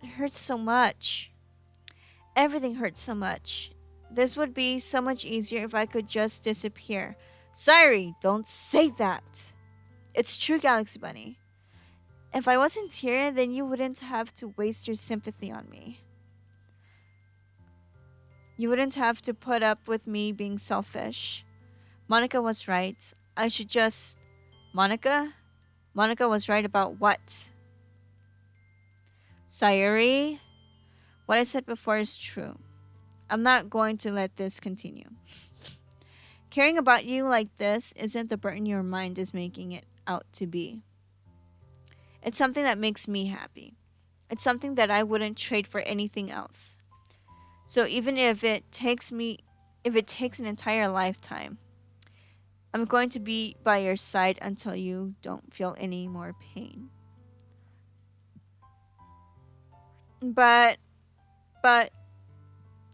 It hurts so much. Everything hurts so much. This would be so much easier if I could just disappear. Sayori, don't say that. It's true, Galaxy Bunny. If I wasn't here, then you wouldn't have to waste your sympathy on me. You wouldn't have to put up with me being selfish. Monica was right. I should just. Monica? Monica was right about what? Sayori, what I said before is true. I'm not going to let this continue. Caring about you like this isn't the burden your mind is making it out to be. It's something that makes me happy. It's something that I wouldn't trade for anything else. So even if it takes an entire lifetime, I'm going to be by your side until you don't feel any more pain. But, but,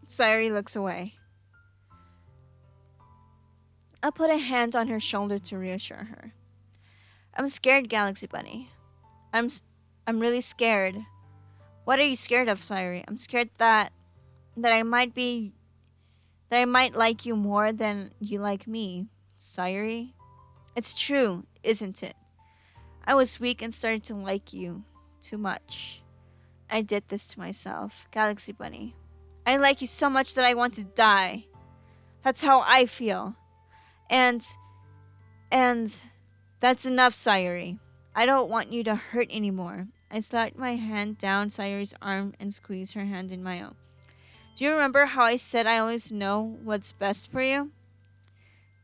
Sayori looks away. I put a hand on her shoulder to reassure her. I'm scared, Galaxy Bunny. I'm, s- I'm really scared. What are you scared of, Sayori? I'm scared that I might like you more than you like me. Sayori? It's true, isn't it? I was weak and started to like you too much. I did this to myself, Galaxy Bunny. I like you so much that I want to die. That's how I feel. And and that's enough, Sayori. I don't want you to hurt anymore. I slapped my hand down Sayori's arm and squeezed her hand in my own. Do you remember how I said I always know what's best for you?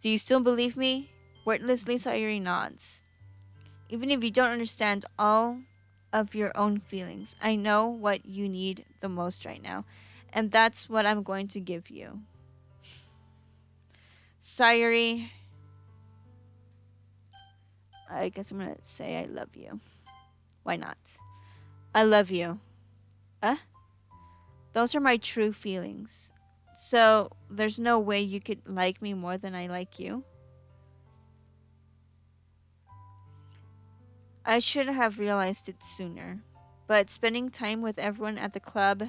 Do you still believe me? Wordlessly, Sayuri nods. Even if you don't understand all of your own feelings, I know what you need the most right now, and that's what I'm going to give you. Sayuri, I guess I'm gonna say I love you. Why not? I love you. Huh? Those are my true feelings. So, there's no way you could like me more than I like you? I should have realized it sooner. But spending time with everyone at the club,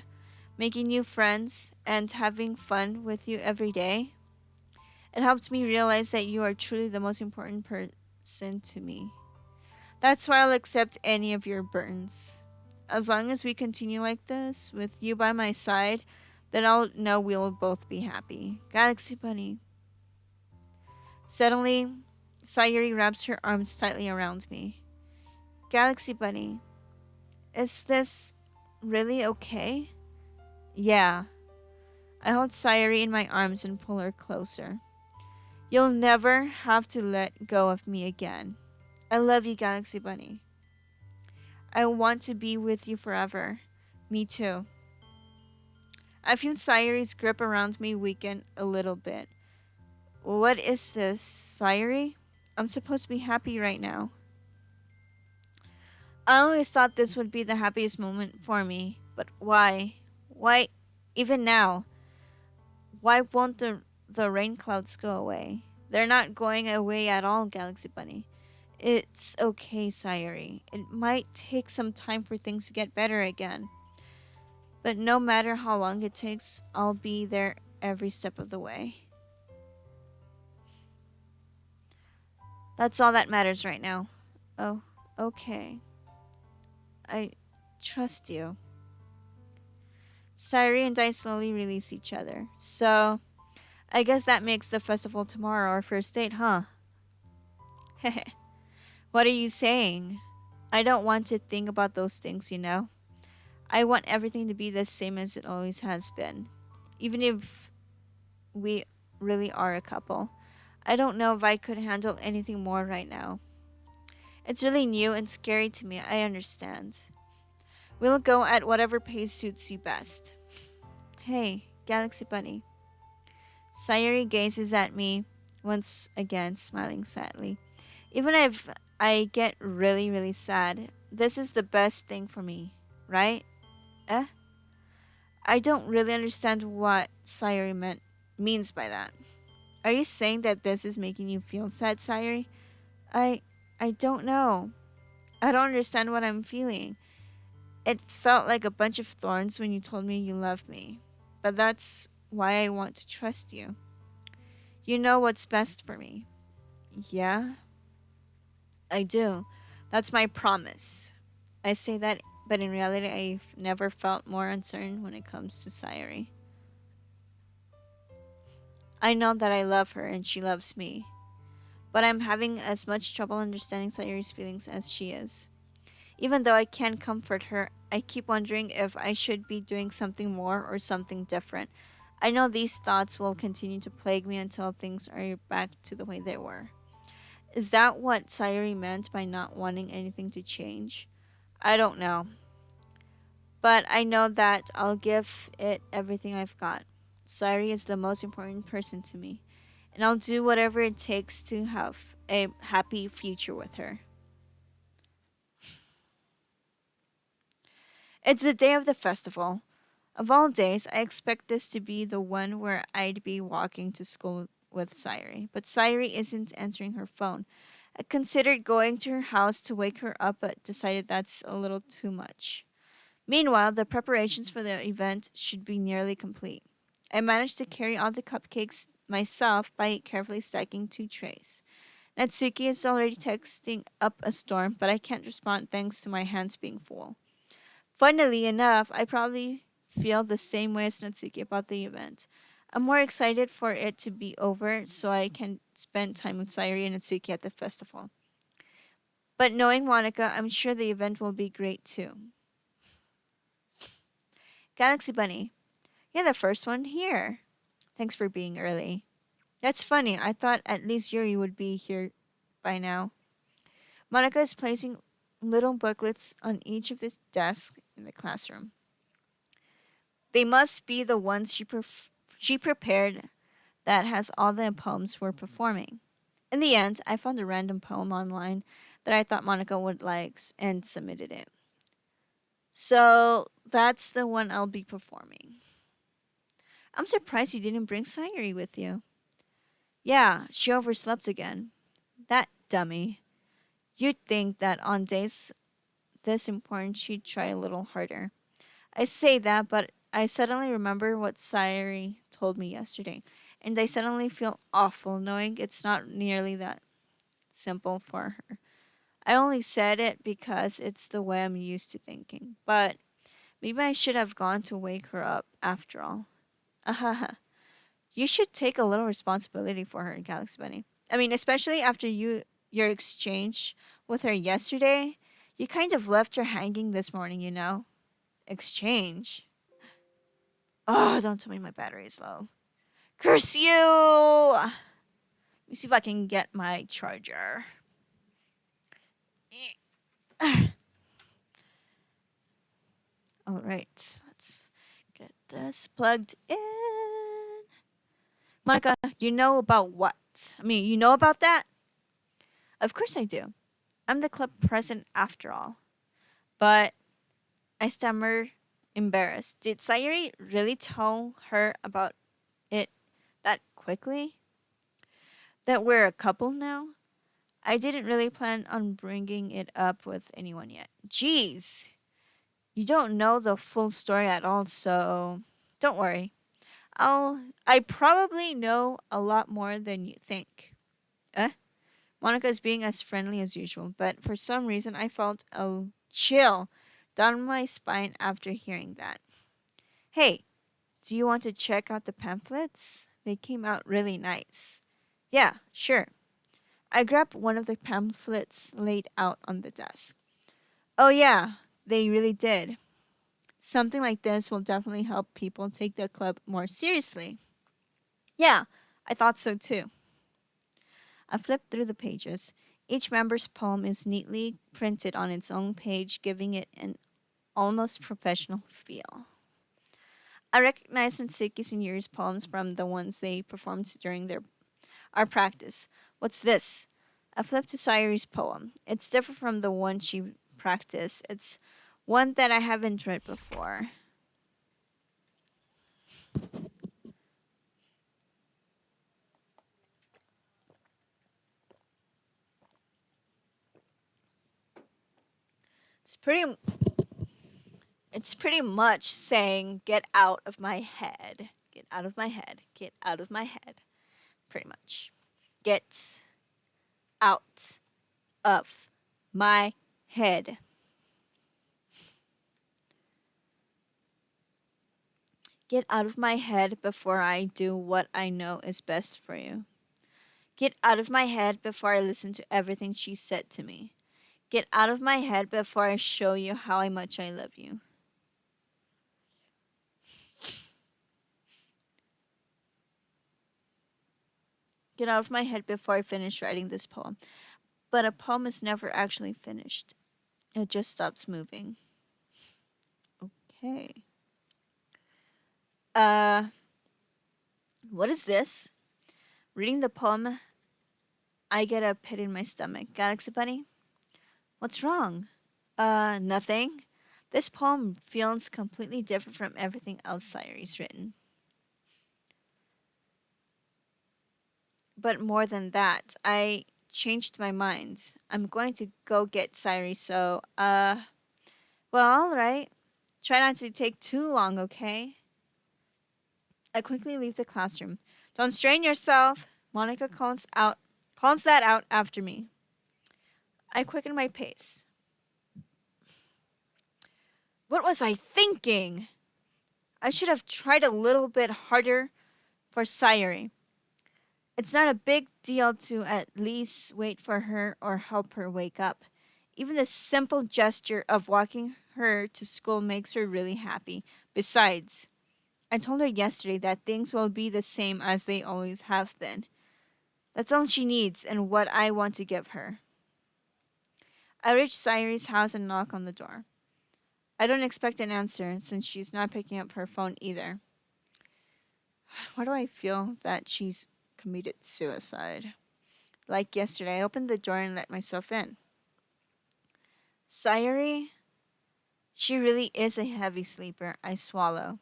making new friends, and having fun with you every day, it helped me realize that you are truly the most important person to me. That's why I'll accept any of your burdens. As long as we continue like this, with you by my side, then I'll know we'll both be happy. Galaxy Bunny. Suddenly, Sayuri wraps her arms tightly around me. Galaxy Bunny, is this really okay? Yeah. I hold Sayuri in my arms and pull her closer. You'll never have to let go of me again. I love you, Galaxy Bunny. I want to be with you forever. Me too. I feel Sayuri's grip around me weaken a little bit. What is this, Sayuri? I'm supposed to be happy right now. I always thought this would be the happiest moment for me, but why? Why, even now? Why won't the rain clouds go away? They're not going away at all, Galaxy Bunny. It's okay, Sayuri. It might take some time for things to get better again. But no matter how long it takes, I'll be there every step of the way. That's all that matters right now. Oh, okay. I trust you. Sayuri and I slowly release each other. So, I guess that makes the festival tomorrow our first date, huh? What are you saying? I don't want to think about those things, you know? I want everything to be the same as it always has been. Even if we really are a couple. I don't know if I could handle anything more right now. It's really new and scary to me, I understand. We'll go at whatever pace suits you best. Hey, Galaxy Bunny. Sayuri gazes at me once again, smiling sadly. Even if I get really, really sad, this is the best thing for me, right? Eh? I don't really understand what Sayuri means by that. Are you saying that this is making you feel sad, Sayuri? I I don't know. I don't understand what I'm feeling. It felt like a bunch of thorns when you told me you loved me. But that's why I want to trust you. You know what's best for me. Yeah, I do. That's my promise. I say that, but in reality, I've never felt more uncertain when it comes to Sayuri. I know that I love her and she loves me, but I'm having as much trouble understanding Sayuri's feelings as she is. Even though I can comfort her, I keep wondering if I should be doing something more or something different. I know these thoughts will continue to plague me until things are back to the way they were. Is that what Sayuri meant by not wanting anything to change? I don't know, but I know that I'll give it everything I've got. Sayuri is the most important person to me, and I'll do whatever it takes to have a happy future with her. It's the day of the festival. Of all days, I expect this to be the one where I'd be walking to school with Sayuri. But Sayuri isn't answering her phone. I considered going to her house to wake her up, but decided that's a little too much. Meanwhile, the preparations for the event should be nearly complete. I managed to carry all the cupcakes myself by carefully stacking two trays. Natsuki is already texting up a storm, but I can't respond thanks to my hands being full. Funnily enough, I probably feel the same way as Natsuki about the event. I'm more excited for it to be over so I can spend time with Sayuri and Natsuki at the festival. But knowing Monica, I'm sure the event will be great too. Galaxy Bunny, you're the first one here. Thanks for being early. That's funny. I thought at least Yuri would be here by now. Monica is placing little booklets on each of the desks in the classroom. They must be the ones she prepared that has all the poems we're performing. In the end, I found a random poem online that I thought Monica would like and submitted it. So that's the one I'll be performing. I'm surprised you didn't bring Sayuri with you. Yeah, she overslept again. That dummy. You'd think that on days this important she'd try a little harder. I say that, but I suddenly remember what Sayuri told me yesterday, and I suddenly feel awful knowing it's not nearly that simple for her. I only said it because it's the way I'm used to thinking, but maybe I should have gone to wake her up after all. Ahaha. You should take a little responsibility for her, Galaxy Bunny. I mean, especially after your exchange with her yesterday. You kind of left her hanging this morning, you know? Exchange? Oh, don't tell me my battery is low. Curse you! Let me see if I can get my charger. All right, let's get this plugged in. Monica, you know about what? I mean, you know about that? Of course I do. I'm the club president after all. But I stammer, embarrassed. Did Sayuri really tell her about it that quickly? That we're a couple now? I didn't really plan on bringing it up with anyone yet. Jeez, you don't know the full story at all, so don't worry. I probably know a lot more than you think. Eh? Monica's being as friendly as usual, but for some reason I felt a chill down my spine after hearing that. Hey, do you want to check out the pamphlets? They came out really nice. Yeah, sure. I grabbed one of the pamphlets laid out on the desk. Oh, yeah, they really did. Something like this will definitely help people take the club more seriously. Yeah, I thought so too. I flipped through the pages. Each member's poem is neatly printed on its own page, giving it an almost professional feel. I recognized Natsuki's and Yuri's poems from the ones they performed during our practice. What's this? I flipped to Sayori's poem. It's different from the one she practiced. It's one that I haven't read before. It's pretty it's pretty much saying get out of my head. Get out of my head. Get out of my head. Pretty much. Get out of my head. Get out of my head before I do what I know is best for you. Get out of my head before I listen to everything she said to me. Get out of my head before I show you how much I love you. Get out of my head before I finish writing this poem. But a poem is never actually finished. It just stops moving. Okay. Uh, what is this? Reading the poem, I get a pit in my stomach. Galaxy Bunny? What's wrong? Nothing. This poem feels completely different from everything else Sayori's written. But more than that, I changed my mind. I'm going to go get Sayori, so, well, alright. Try not to take too long, okay? I quickly leave the classroom. Don't strain yourself, Monica calls that out after me. I quicken my pace. What was I thinking? I should have tried a little bit harder for Sayori. It's not a big deal to at least wait for her or help her wake up. Even the simple gesture of walking her to school makes her really happy. Besides, I told her yesterday that things will be the same as they always have been. That's all she needs and what I want to give her. I reach Sayori's house and knock on the door. I don't expect an answer since she's not picking up her phone either. Why do I feel that she's committed suicide? Like yesterday, I opened the door and let myself in. Sayori? She really is a heavy sleeper. I swallow.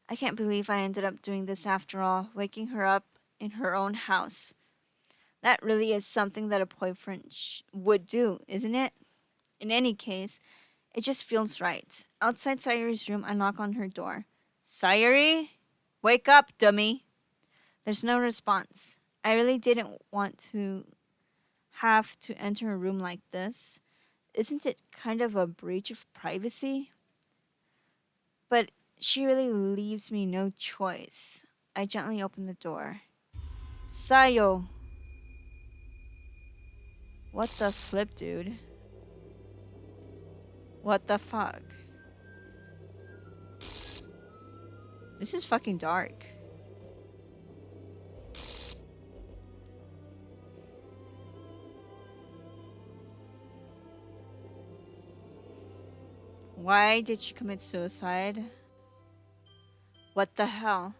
I can't believe I ended up doing this after all, waking her up in her own house. That really is something that a boyfriend would do, isn't it? In any case, it just feels right. Outside Sayori's room, I knock on her door. Sayori? Wake up, dummy. There's no response. I really didn't want to have to enter a room like this. Isn't it kind of a breach of privacy? But she really leaves me no choice. I gently open the door. Sayo! What the flip, dude? What the fuck? This is fucking dark. Why did she commit suicide? What the hell?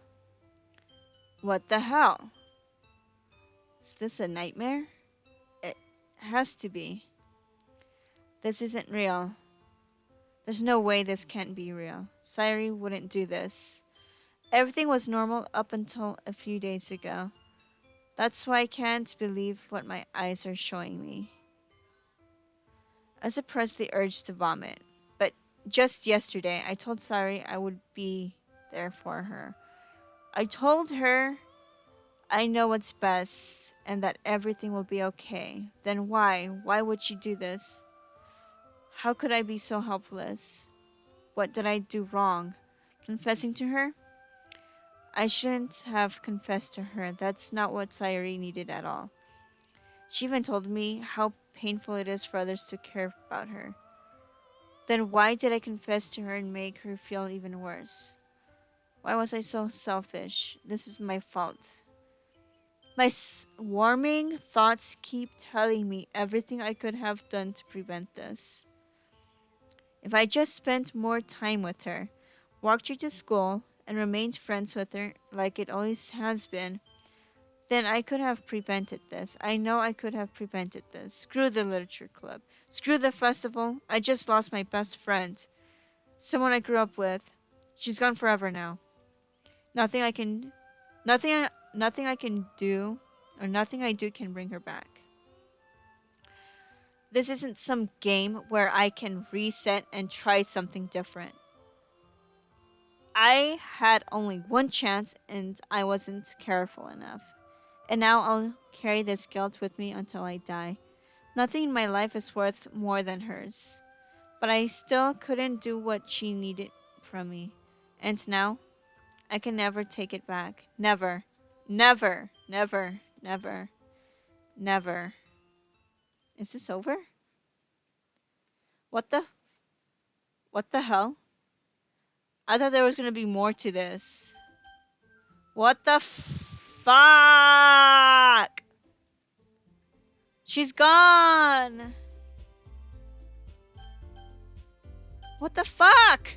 What the hell? Is this a nightmare? It has to be. This isn't real. There's no way this can't be real. Sayori wouldn't do this. Everything was normal up until a few days ago. That's why I can't believe what my eyes are showing me. I suppressed the urge to vomit. But just yesterday, I told Sari I would be there for her. I told her I know what's best and that everything will be okay. Then why? Why would she do this? How could I be so helpless? What did I do wrong? Confessing to her? I shouldn't have confessed to her. That's not what Sayori needed at all. She even told me how painful it is for others to care about her. Then why did I confess to her and make her feel even worse? Why was I so selfish? This is my fault. My swarming thoughts keep telling me everything I could have done to prevent this. If I just spent more time with her, walked her to school, and remained friends with her like it always has been, then I could have prevented this. I know I could have prevented this. Screw the literature club. Screw the festival. I just lost my best friend. Someone I grew up with. She's gone forever now. Nothing I can nothing I can do or nothing I do can bring her back. This isn't some game where I can reset and try something different. I had only one chance and I wasn't careful enough. And now I'll carry this guilt with me until I die. Nothing in my life is worth more than hers. But I still couldn't do what she needed from me. And now I can never take it back. Never. Never. Never. Never. Never. Is this over? What the what the hell? I thought there was gonna be more to this. What the fuck? She's gone. What the fuck?